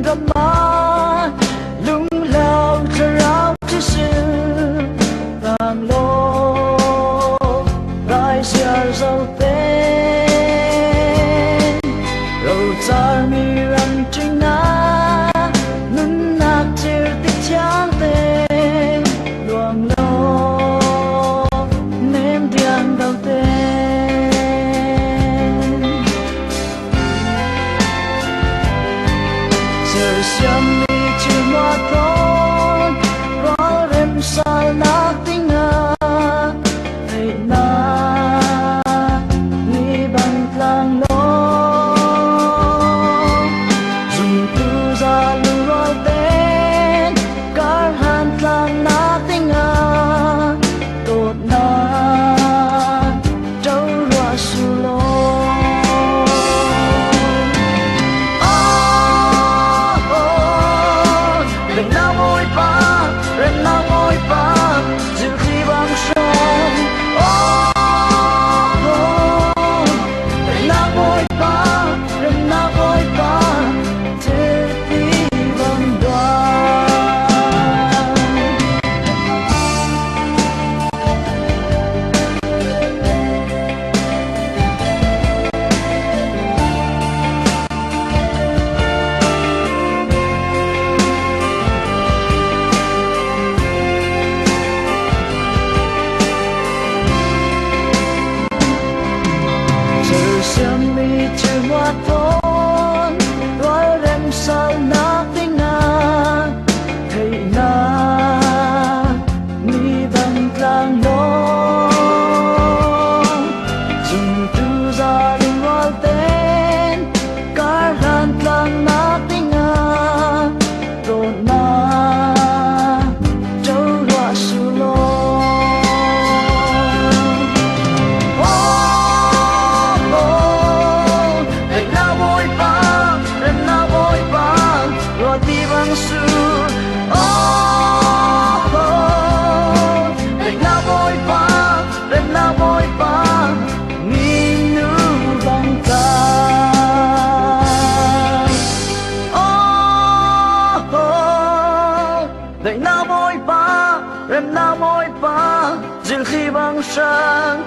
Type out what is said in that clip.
gầm má lung lao cho ráo chứ sự vàng lô rai xia dâu tên rồi ta mi răng trinh ná nun nạc chiều tích chán tên luồng lô nếm tiếng đầu tên giờ xem đi chưa hoa thôn có rem sao nát tiếng ngà hay na ni bằng lang lô dùng tu ra lưu loa tên cả hàn lang nát tiếng ngà tốt na trâu loa su lô xem mi chưa hoa thôn gói rem sao nát tiếng na thầy na mi bằng lang đó dùng tu ra linh hoa tên cả hàn lang nát tiếng na rồi na trâu loa su lô Đành na môi ba, rem na môi ba, dừng khi băng sáng.